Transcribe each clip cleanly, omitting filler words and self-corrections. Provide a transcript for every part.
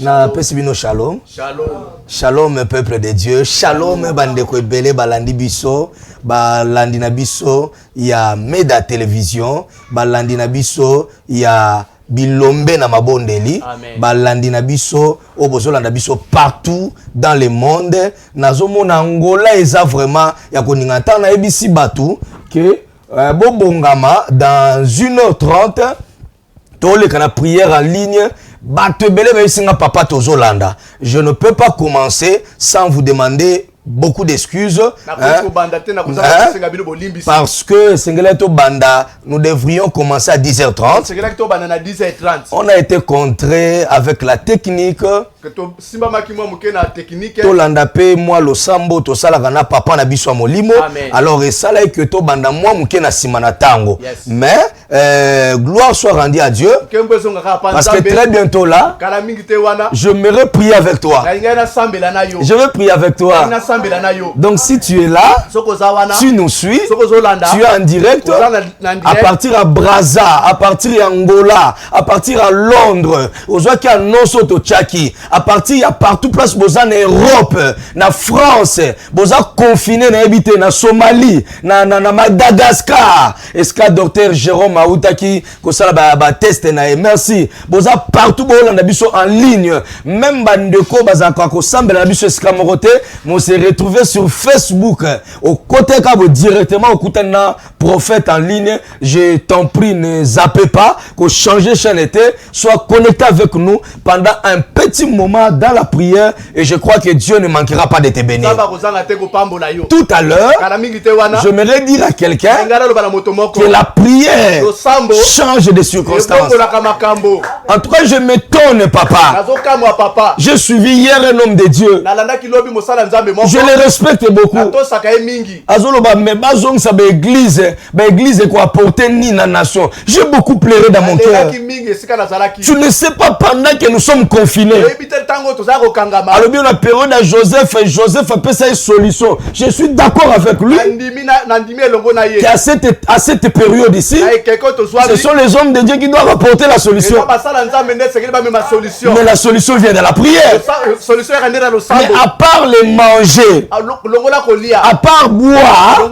Na pesibino shalom. Shalom. Shalom peuple de Dieu. Shalom bandeko ebele balandi biso. Balandi na biso ya Meda Télévision. Balandi na biso ya Bilombe na mabondeli. Balandi na biso obozolanda biso partout dans le monde. Nazomona Angola eza vraiment ya koningata na ebisi batu que bobongama dans 1h30 tole kana prière en ligne. Papa Tozolanda. Je ne peux pas commencer sans vous demander beaucoup d'excuses. Parce que nous devrions commencer à 10h30. On a été contré avec la technique. Tolanda pe moi lo sambo to sala kana papa na biso molimo. Alors et ça là que to banda moi muke na simana tango. Mais gloire soit rendue à Dieu. Parce que très bientôt là, je me prier avec toi. Je veux prier avec toi. Donc si tu es là, tu nous suis, tu es en direct à partir à Brazza, à partir à Angola, à partir à Londres, aux Ouakia Noso to Tchaki, à partir à partout place boza en Europe, na France, boza confiné na habité na Somalie, na Madagascar. Est-ce que docteur Jérôme Aoutaki ko sala ba test na merci. Boza partout bolanda biso en ligne. Même bandeko bazaka ko sambela na biso eskamorote, on s'est retrouvé sur Facebook au côté cabo directement au côté na prophète en ligne. Je t'en prie, ne zappez pas, que changer chaîne était, sois connecté avec nous pendant un petit moment dans la prière et je crois que Dieu ne manquera pas de te bénir. Tout à l'heure, j'aimerais dire à quelqu'un que la prière change de circonstances. En tout cas, je m'étonne, papa. Je suivi hier un homme de Dieu. Je le respecte beaucoup. Église quoi apporter ni la nation. J'ai beaucoup pleuré dans mon cœur. Tu ne sais pas pendant que nous sommes confinés. Alors bien la période de Joseph a fait sa solution. Je suis d'accord avec lui. À cette période ici, ce sont les hommes de Dieu qui doivent apporter la solution. Mais la solution vient de la prière. Mais à part les manger, à part boire,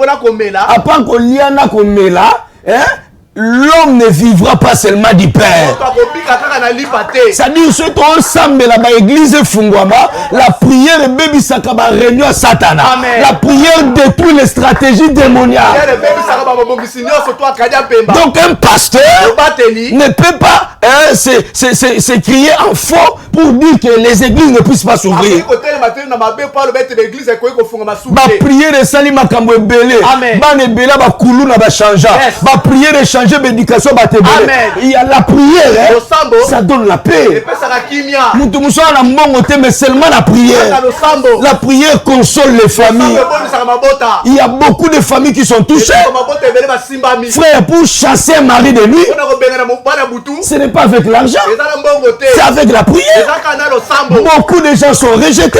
à part hein? L'homme ne vivra pas seulement du Père. C'est-à-dire que l'église la prière bébé sakaba réunion à Satan. La prière détruit les stratégies démoniaques. Donc un pasteur ne peut pas se crier en faux pour dire que les églises ne puissent pas s'ouvrir. La prière de Salim Makambo belé. La prière de changer l'éducation. Il y a la prière, ça donne la paix. Mais seulement la prière. La prière console les familles. Il y a beaucoup de familles qui sont touchées. Frère, pour chasser un mari de nuit, ce n'est pas avec l'argent, c'est avec la prière. Beaucoup de gens sont rejetés.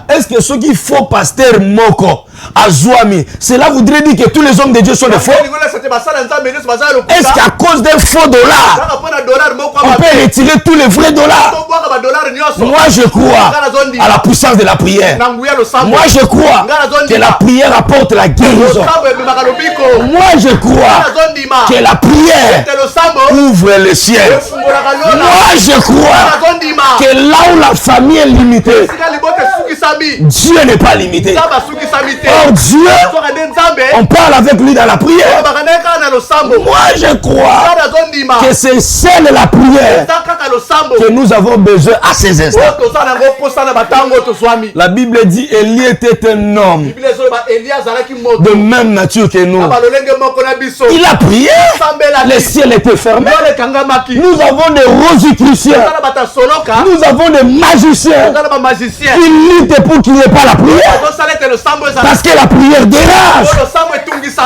Est-ce que ceux qui font pasteur Moko Azouami, cela voudrait dire que tous les hommes de Dieu sont des faux? Est-ce qu'à cause d'un faux dollar, on peut retirer tous les vrais dollars? Moi je crois à la puissance de la prière. Moi je crois que la prière apporte la guérison. Moi je crois que la prière ouvre le ciel. Moi je crois que là où la famille est limitée, Dieu n'est pas limité. Or Dieu, on parle avec lui dans la prière. Moi je crois que c'est celle la prière que nous avons besoin à ces instants. La Bible dit Élie était un homme de même nature que nous. Il a prié, le ciel était fermé. Nous avons des rosicruciens, nous avons des magiciens qui luttent pour qu'il n'y ait pas la prière. Parce que la prière dérange.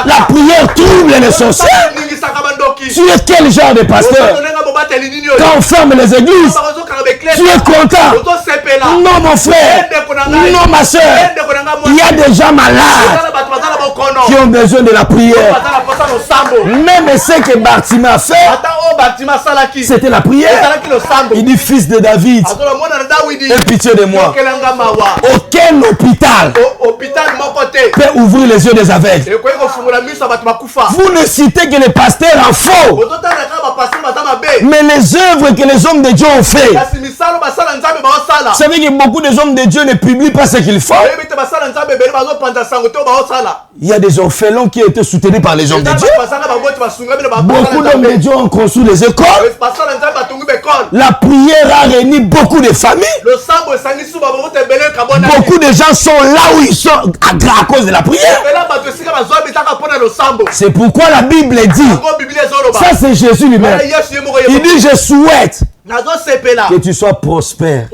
La prière trouble les sorciers. Tu es quel genre de pasteur? Quand on ferme les églises, tu es content? Non mon frère, non ma soeur, il y a des gens malades. qui ont besoin de la prière. Même ce que Bartimée a fait, c'était la prière. Il dit, fils de David, aie pitié de moi. Aucun hôpital peut ouvrir les yeux des aveugles. Vous ne citez que les pasteurs en faux, mais les œuvres que les hommes de Dieu ont fait. Vous savez que beaucoup des hommes de Dieu ne publient pas ce qu'ils font. Il y a des orphelins qui ont été soutenus par les hommes de Dieu. Beaucoup d'hommes de Dieu ont construit les écoles. La prière a réuni beaucoup de familles. Beaucoup de gens sont là où ils sont à cause de la prière. C'est pourquoi la Bible dit, ça c'est Jésus lui-même. Il dit, je souhaite que tu sois prospère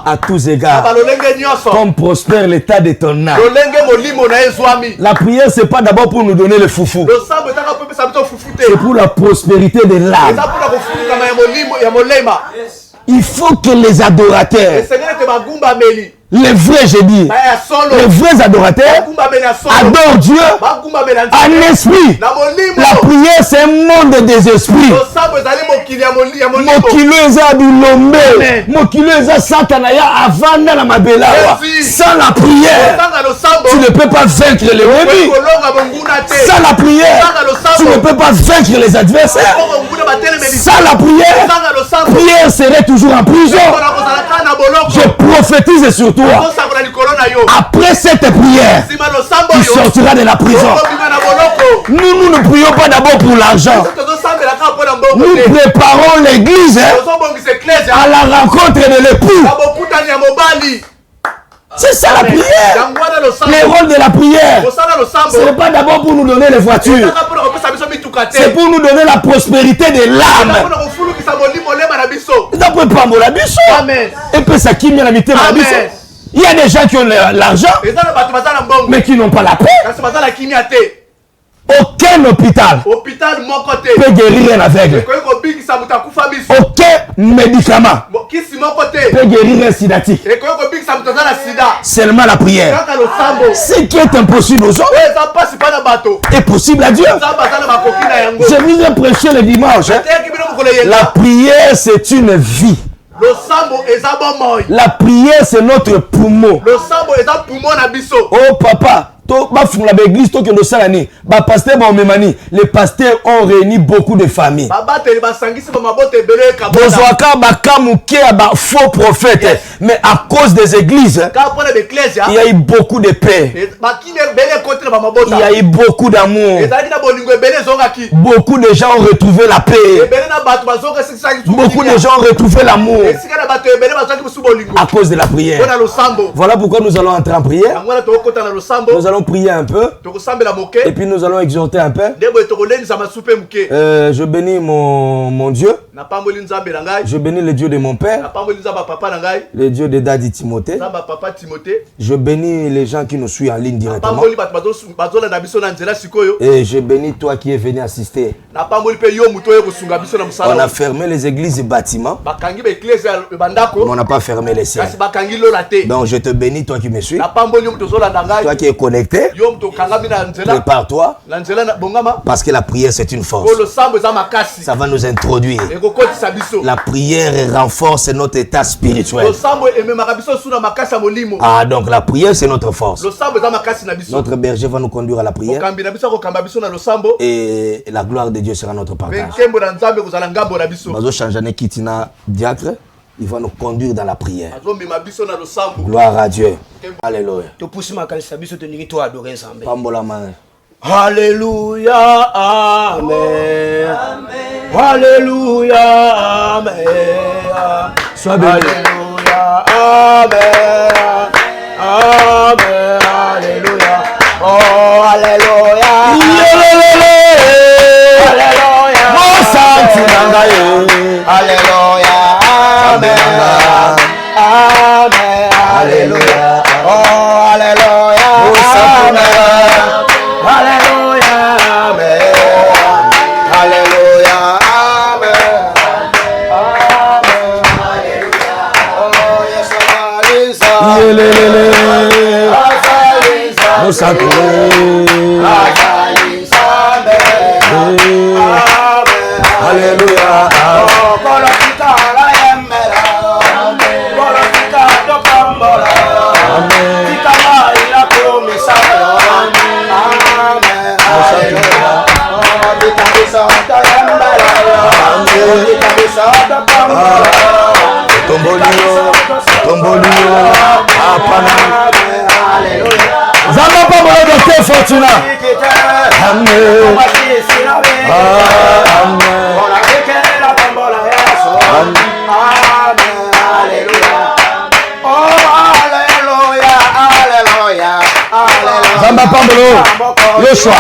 à tous égards, comme prospère l'état de ton âme. La prière, c'est pas d'abord pour nous donner le foufou, c'est pour la prospérité de l'âme. Il faut que les adorateurs, les vrais, j'ai dit, les vrais adorateurs adorent Dieu en esprit. La prière, c'est un monde des esprits. Mokilo eza bilombe, mokilo eza satanaya avanda na mabelawa. Sans la prière, tu ne peux pas vaincre les ennemis. Sans la prière, tu ne peux pas vaincre les adversaires. Sans la prière serait toujours en prison. Je prophétise sur toi. Après cette prière, tu sortiras de la prison. Nous ne prions pas d'abord pour l'argent. Nous préparons l'église à la rencontre de l'époux. C'est ça la prière. Le rôle de la prière, ce n'est pas d'abord pour nous donner les voitures. C'est pour nous donner la prospérité de l'âme. Et puis ça qui vient habiter ma vie. Il y a des gens qui ont l'argent, mais qui n'ont pas la paix. Aucun hôpital peut guérir un aveugle. Aucun médicament peut guérir un sidatique. Seulement la prière. Ce qui est impossible aux hommes est possible à Dieu. Je vous ai prêché le dimanche. La prière, c'est une vie. La prière, c'est notre poumon. Oh papa, les pasteurs ont réuni beaucoup de familles. Faux prophètes, mais à cause des églises, il y a eu beaucoup de paix. Il y a eu beaucoup d'amour. Beaucoup de gens ont retrouvé la paix. Beaucoup de gens ont retrouvé l'amour à cause de la prière. Voilà pourquoi nous allons entrer en prière. Nous allons prier un peu et puis nous allons exhorter un peu. Je bénis mon Dieu. Je bénis le Dieu de mon père, le Dieu de Daddy Timothée. Je bénis les gens qui nous suivent en ligne directement. Et je bénis toi qui es venu assister. On a fermé les églises et bâtiments, mais on n'a pas fermé les ciels. Donc je te bénis toi qui me suis. Toi qui es connecté, prépare-toi, parce que la prière c'est une force. Ça va nous introduire. La prière renforce notre état spirituel. Ah, donc la prière c'est notre force. Notre berger va nous conduire à la prière et la gloire de Dieu sera notre partage. Diacre, il va nous conduire dans la prière. Gloire à Dieu. Alléluia. Alléluia, amen. Alléluia, amen. Sois béni. Alléluia, amen. Amen, alléluia. Oh, alléluia. Alléluia. Mon sang, alléluia. Amen. Amen. Alléluia. Oh, alléluia. Amen. Alléluia. Amen. Alléluia. Amen. Alléluia. Oh, yes, Alléluia. Tombolio, apana. Zamba pamolo docteur Fortuna. Amen. Zamba pamolo, Yoshua.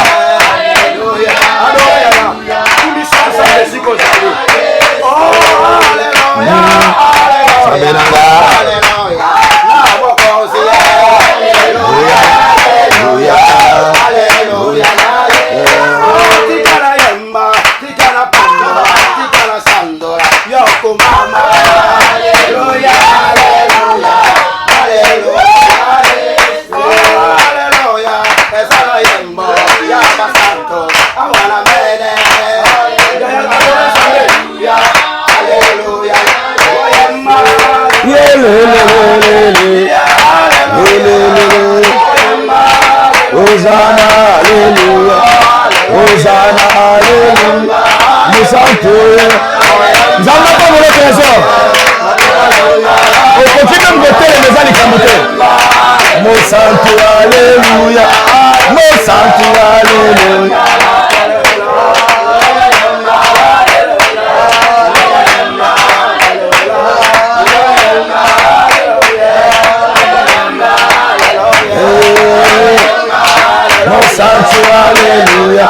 Hosanna, alléluia. Hosanna, alléluia. Nous chantons. Nous allons pas voler trésor. On continue de voter les maisons du Camoté. Mon santo, alléluia. Mon santo, alléluia. Mon santo, alléluia.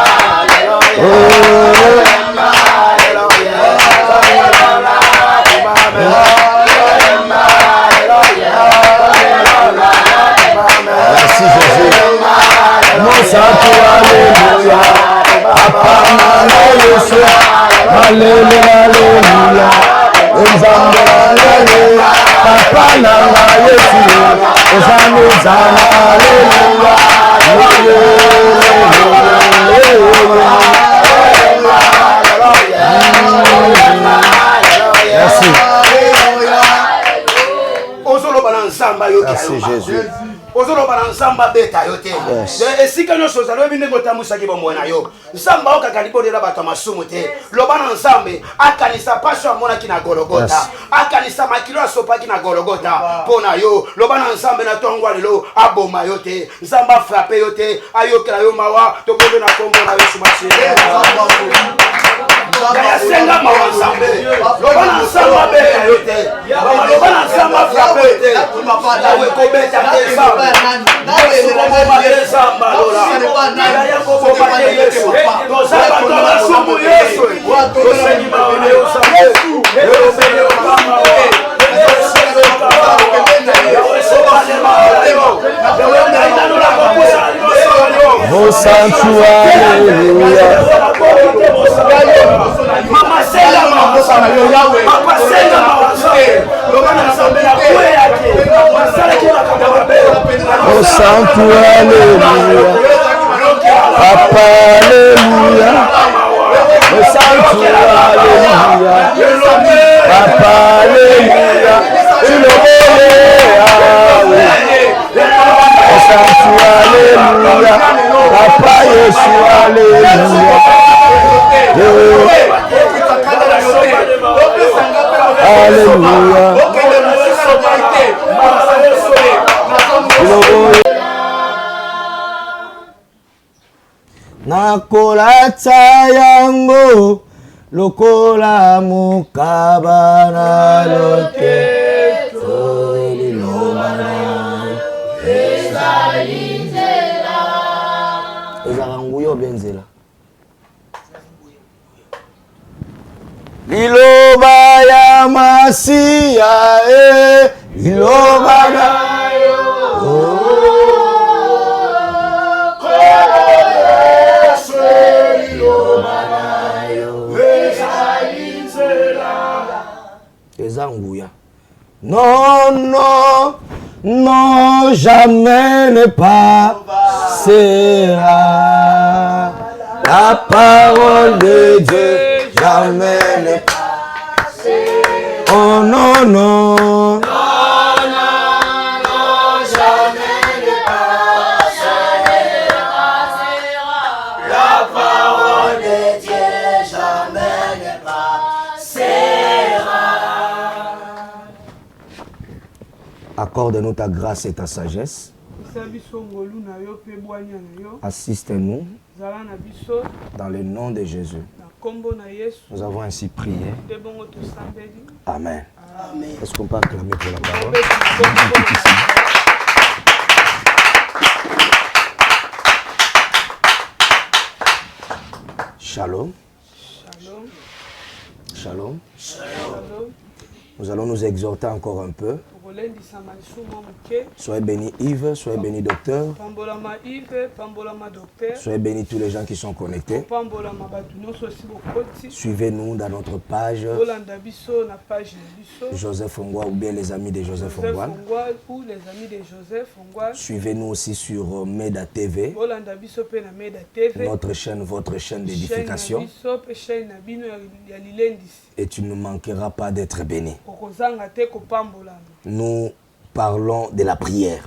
Merci Jésus. Mon santo, alléluia. Papa, alléluia. Alléluia, alléluia. Alléluia. Papa, alléluia. Hosanna, alléluia. Merci. Merci Jésus. ozoloba na nzamba beta yo te esika nyonso ozali oyebi ndenge otambwisaki bomoi na yo nzamba okaka libondela bato ya masumu te loba na nzambe akanisa paso amonaki na gologota akanisa makilo asopaki na gologota mpo na yo loba na nzambe na ntongo lelo aboma yo te nzamba afrape yo te ayokela yo mawa tokombe na kombo na yesu masiye yasenga mawa nzambe loba na nzamba beta yo te loba na nzamba afrape yo te nawe kobeta te nzamba Mon sanctuaire, Mama senga Papa senga mon sanctuaire, Papa, alléluia. Mon sanctuaire, Papa, alléluia. Il mon sanctuaire, alléluia. Papa, Jésus, alléluia. Alléluia. Nakolata yango lokola mukaba na loketo lilomana ezalinzela ezaranguyo benzela liloba ya masiya liloba nayo Ezanguya. Non, non, non, jamais ne pas passera. La parole de Dieu jamais ne passera. Oh non, non. Non, jamais ne passera. La parole de Dieu jamais ne passera. Accorde-nous ta grâce et ta sagesse. Assiste-nous dans le nom de Jésus. Nous avons ainsi prié. Amen. Est-ce qu'on peut acclamer pour la parole? Shalom. Shalom. Shalom. Nous allons nous exhorter encore un peu. Soyez bénis Yves, soyez bénis docteur. Soyez bénis tous les gens qui sont connectés. Suivez-nous dans notre page Joseph Ongwa ou bien les amis de Joseph Ongwa. Suivez-nous aussi sur Meda TV, notre chaîne, votre chaîne d'édification. Et tu ne manqueras pas d'être béni. Nous parlons de la prière.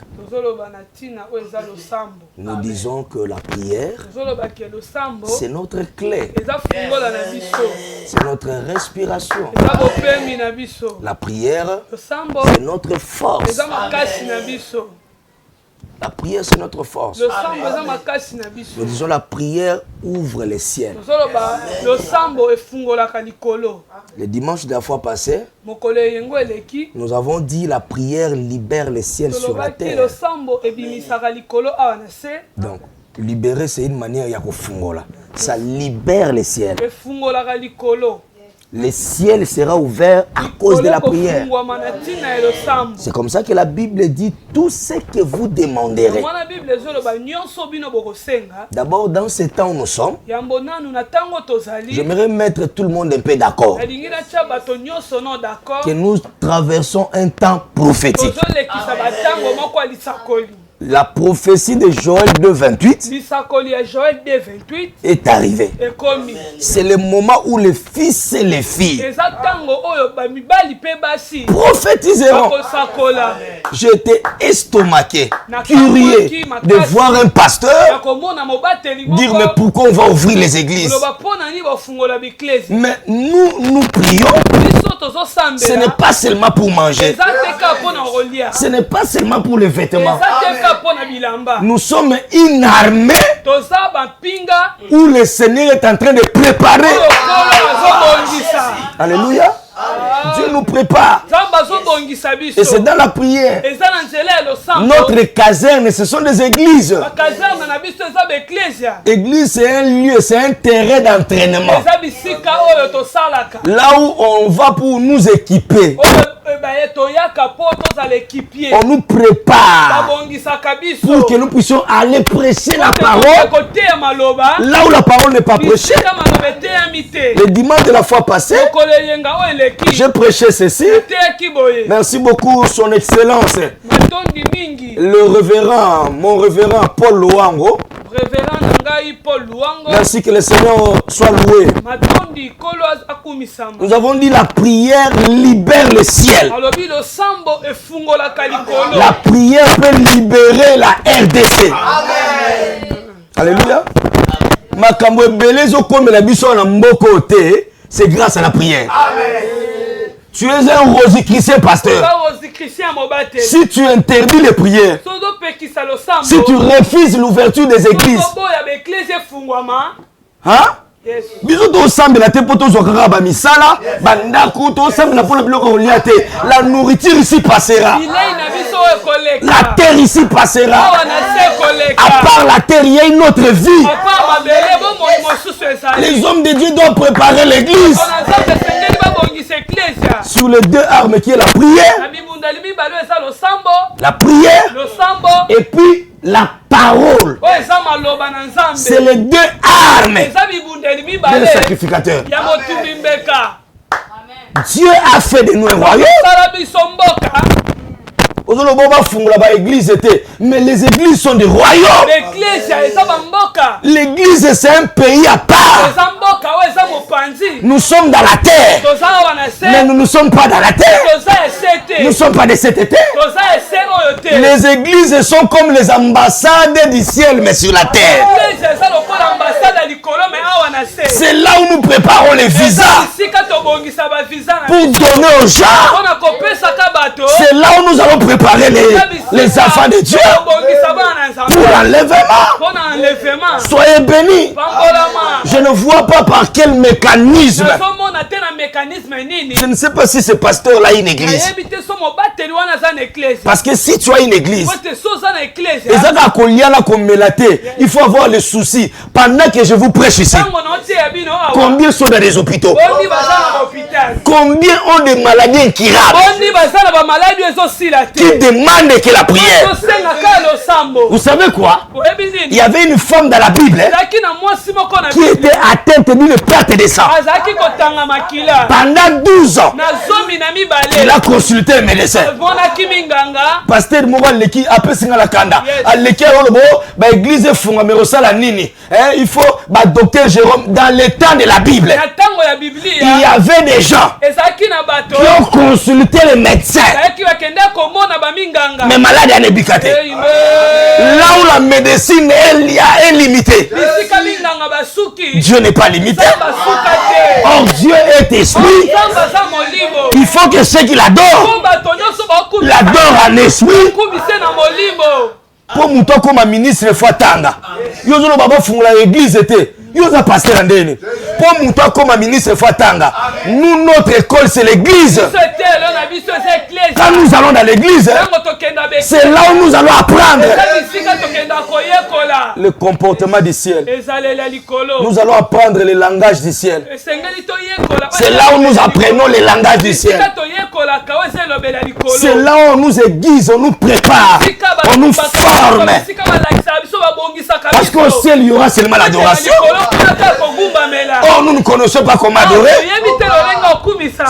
Nous disons que la prière, c'est notre clé. C'est notre respiration. La prière, c'est notre force. La prière, c'est notre force. Nous disons la prière ouvre les ciels. Le dimanche de la fois passée, nous avons dit la prière libère les ciels sur la terre. Donc, libérer, c'est une manière de faire. Ça libère les ciels. Le ciel sera ouvert à cause de la prière. C'est comme ça que la Bible dit tout ce que vous demanderez. D'abord, dans ce temps où nous sommes, j'aimerais mettre tout le monde un peu d'accord que nous traversons un temps prophétique. La prophétie de Joël 2:28 est arrivée. C'est le moment où les fils et les filles prophétiseront. J'étais estomaqué, curieux de voir un pasteur dire mais pourquoi on va ouvrir les églises? Mais nous prions. Ce n'est pas seulement pour manger. Ce n'est pas seulement pour les vêtements. Nous sommes une armée où le Seigneur est en train de préparer. Alléluia. Dieu nous prépare. Et c'est dans la prière. Notre caserne, ce sont des églises. Église, c'est un lieu, c'est un terrain d'entraînement. Là où on va pour nous équiper. On nous prépare pour que nous puissions aller prêcher la parole là où la parole n'est pas prêchée. Le dimanche de la fois passée, j'ai prêché ceci. Merci beaucoup, Son Excellence, mon révérend Paul Luango. Merci, que le Seigneur soit loué. Nous avons dit la prière libère le ciel. La prière peut libérer la RDC. Amen. Alléluia. C'est grâce à la prière. Amen. Tu es un rosicrucien, pasteur. Si tu interdis les prières, si tu refuses l'ouverture des églises, hein? La nourriture ici passera. La terre ici passera. À part la terre, il y a une autre vie. Les hommes de Dieu doivent préparer l'église sur les deux armes qui est la prière. La prière et puis la parole. C'est les deux armes des sacrificateurs. Dieu a fait de nous un royaume. Mais les églises sont des royaumes. L'église, c'est un pays à part. Nous sommes dans la terre. Mais nous ne sommes pas dans la terre. Nous ne sommes pas de cet été. Les églises sont comme les ambassades du ciel, mais sur la terre. C'est là où nous préparons les visas pour donner aux gens. C'est là où nous allons préparer les enfants de Dieu pour l'enlèvement. Soyez bénis. Je ne vois pas par quel mécanisme. Je ne sais pas si ce pasteur-là a une église. Parce que si tu as une église, il faut avoir le souci. Pendant que je vous prêche ici, combien sont dans les hôpitaux? Combien ont des maladies incurables qui demandent que la prière? Vous savez quoi? Il y avait une femme dans la Bible qui était atteinte d'une perte de sang. Pendant 12 ans, il a consulté un médecin. Pasteur Mouraleki a fait la kanda. L'église il faut, docteur Jérôme, dans le temps de la Bible, il y avait des gens qui ont consulté les médecins. Mais malade à Nebikate. Là où la médecine est limitée, Dieu n'est pas limité. Or Dieu est esprit. Il faut que ceux qui l'adorent en esprit. Pour mon temps comme ministre fois tanga. Yo zo baba fungula l'église était. Yo za pasteur ndene. Pour mon temps comme ministre fois tanga. Nous notre école c'est l'église. Quand nous allons dans l'église, c'est là où nous allons apprendre le comportement du ciel. Nous allons apprendre le langage du ciel. C'est là où nous apprenons le langage du ciel. C'est là où on nous aiguise, on nous prépare, on nous forme. Parce qu'au ciel, il y aura seulement l'adoration. Or, nous ne connaissons pas comment adorer.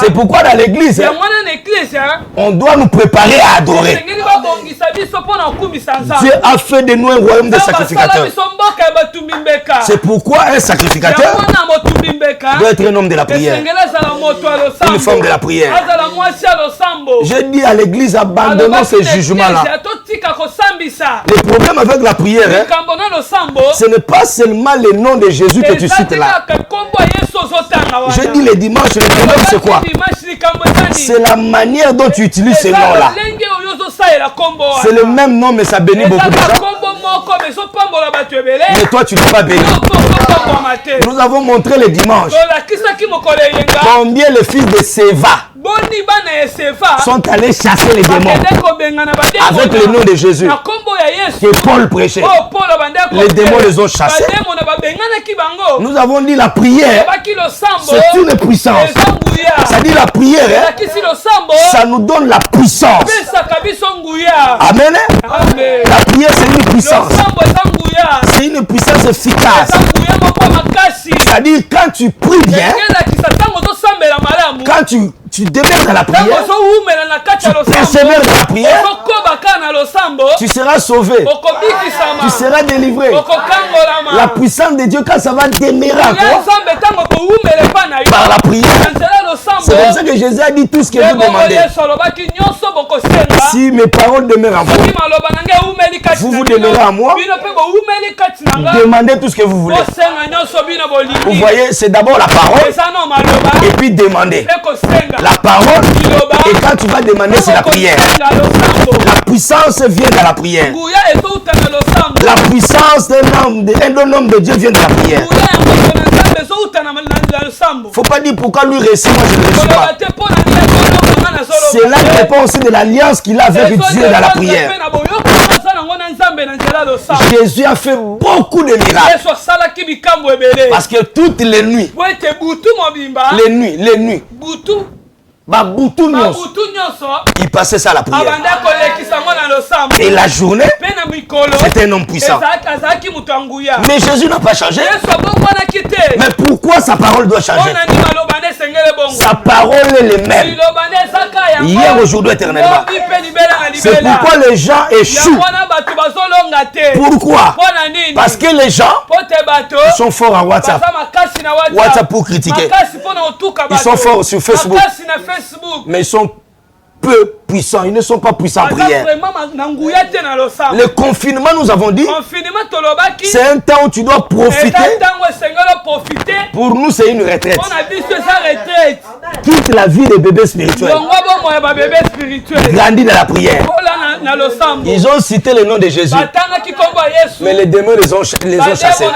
C'est pourquoi dans l'église, on doit nous préparer à adorer. Dieu a fait de nous un royaume de sacrificateurs. C'est pourquoi un sacrificateur doit être un homme de la prière. Une femme de la prière. Je dis à l'église, abandonnons ce jugement-là. Le problème avec la prière, ce n'est pas seulement le nom de Jésus que tu cites là. Je dis le dimanche, le problème c'est quoi? C'est la manière dont tu utilises ce nom-là. C'est le même nom, mais ça bénit beaucoup de gens. Mais toi, tu n'es pas béni. Nous avons montré le dimanche combien les fils de Séva sont allés chasser les démons avec le nom de Jésus que Paul prêchait. Les démons les ont chassés. Nous avons dit la prière, c'est une puissance. Ça dit la prière, ça nous donne la puissance. Amen. La prière, c'est une puissance. C'est une puissance efficace. C'est-à-dire quand tu pries bien, quand tu demeures dans la prière, tu persévères dans la prière, tu seras sauvé, tu seras délivré. La puissance de Dieu, quand ça va demeurer par la prière, c'est comme ça que Jésus a dit tout ce que vous demandez. Si mes paroles demeurent en vous, vous demeurez en moi, demandez tout ce que vous voulez. Vous voyez, c'est d'abord la parole et puis demander. La parole, et quand tu vas demander, c'est la prière. La puissance vient de la prière. La puissance d'un homme de Dieu vient de la prière. Faut pas dire pourquoi lui réussit, moi je ne réussis pas. C'est là qu'il dépend aussi de l'alliance qu'il a avec Dieu dans la prière. Jésus a fait beaucoup de miracles. Parce que toutes les nuits, il passait ça à la prière. Et la journée, c'était un homme puissant. Mais Jésus n'a pas changé. Mais pourquoi sa parole doit changer? Sa parole est la même. Hier, aujourd'hui, éternellement. C'est pourquoi les gens échouent. Pourquoi? Parce que les gens sont forts en WhatsApp. WhatsApp pour critiquer. Ils sont forts sur Facebook. Mais ils sont peu puissants, ils ne sont pas puissants en prière. Le confinement, nous avons dit, c'est un temps où tu dois profiter. Pour nous, c'est une retraite. Quitte la vie des bébés spirituels. Grandis dans la prière. Ils ont cité le nom de Jésus. Mais les démons les ont chassés.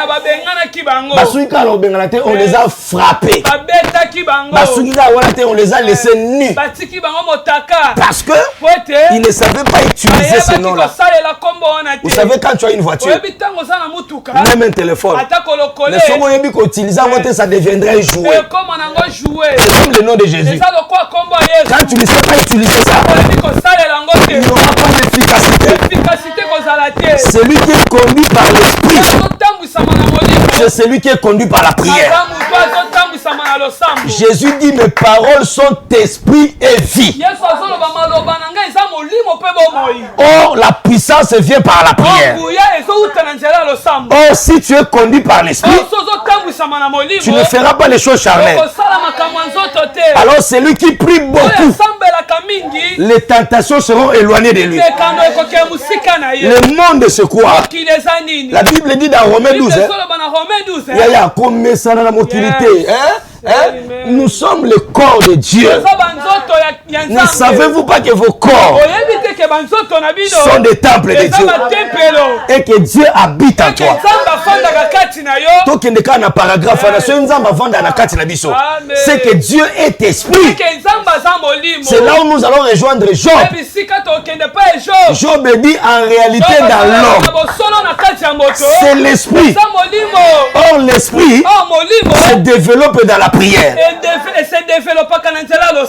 On les a frappés. On les a laissés nus. Parce que ils ne savaient pas utiliser ce nom-là. Vous savez, quand tu as une voiture, même un téléphone, ça deviendrait un jouet. C'est comme le nom de Jésus. Quand tu ne sais pas utiliser ça, il n'y aura pas d'efficacité. Celui qui est conduit par l'esprit, c'est celui qui est conduit par la prière. Jésus dit, mes paroles sont esprit et vie. Or, la puissance vient par la prière. Or, si tu es conduit par l'esprit, tu ne feras pas les choses charnelles. Alors, celui qui prie beaucoup, les tentations seront éloignées de lui. Le monde se croit. La Bible dit dans Romains 12, nous sommes le corps de Dieu. Ne savez-vous pas que vos corps sont des temples de Dieu et que Dieu habite en toi? C'est que Dieu est esprit. C'est là où nous allons rejoindre Job. Job dit en réalité dans l'homme, c'est l'esprit. Or l'esprit se développe dans la prière.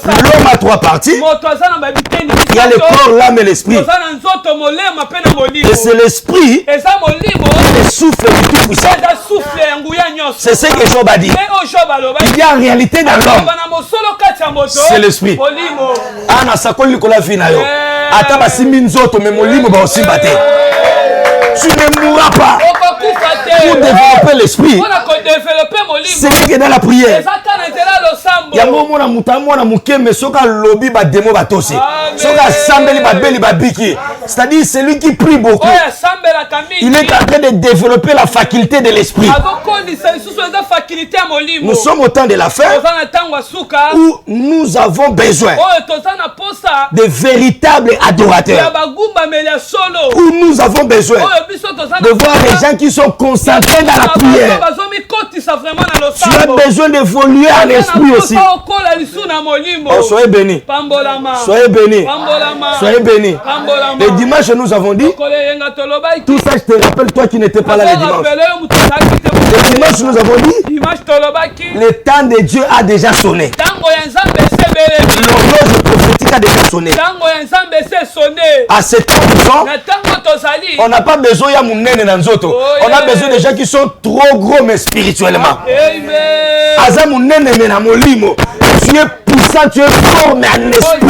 L'homme a trois parties. Il y a le corps, l'âme et l'esprit. Et c'est l'esprit, le souffle du Tout-Puissant. C'est ce que Job a dit. Il y a en réalité dans l'homme, c'est l'esprit. Tu ne mourras pas. Pour développer l'esprit, c'est que dans la prière. C'est-à-dire celui qui prie beaucoup, il est en train de développer la faculté de l'esprit. Nous sommes au temps de la fin où nous avons besoin de véritables adorateurs, où nous avons besoin de voir les gens qui sont concentrés dans la prière. Tu as besoin d'évoluer en esprit aussi. Oh, soyez bénis. Soyez bénis. Soyez bénis. Le dimanche, nous avons dit, tout ça, je te rappelle, toi qui n'étais pas là le dimanche. Le dimanche, nous avons dit, le temps de Dieu a déjà sonné. L'horloge prophétique a déjà sonné. À ce temps, on n'a pas besoin de mounene dans nzoto. On a besoin de gens qui sont trop gros mais spirituellement. Aza mounene mais na molimo. Tu es puissant, tu es fort mais en esprit.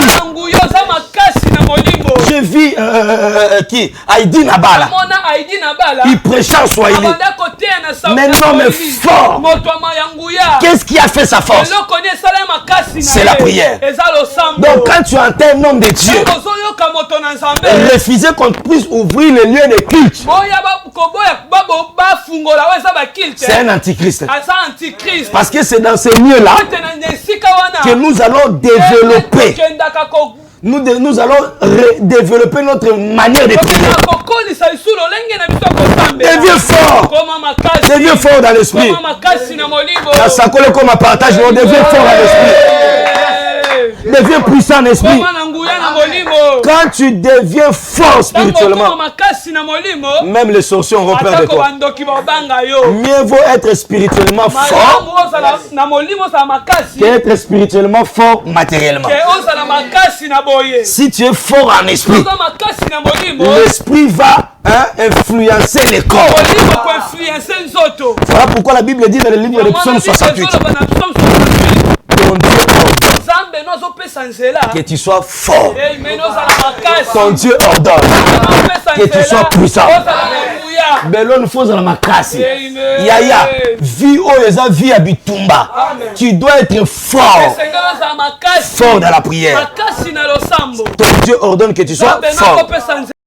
Je vis qui Aïdi Nabala. Il prêchait en Swahili. Mais non, mais fort. Qu'est-ce qui a fait sa force? C'est la prière. Donc quand tu entends un homme de Dieu refuser qu'on puisse ouvrir les lieux de culte, c'est un antichrist. Parce que c'est dans ces lieux-là que nous allons développer. Nous allons développer notre manière de prier. Deviens fort. Deviens fort dans l'esprit. La sakole comme un partage, on devient fort dans l'esprit. Deviens puissant en esprit. Quand tu deviens fort spirituellement, même les sorciers ont peur de toi. Mieux vaut être spirituellement fort qu'être spirituellement fort matériellement. Si tu es fort en esprit, l'esprit va influencer les corps. Voilà pourquoi la Bible dit dans le livre de Psaume 68, ton Dieu Que tu sois fort. Ton Dieu ordonne que tu sois puissant. Belon faut dans ma casse. Yaya, vie oeza vie abitumba. Tu dois être fort. Fort dans la prière. Ton Dieu ordonne que tu sois fort.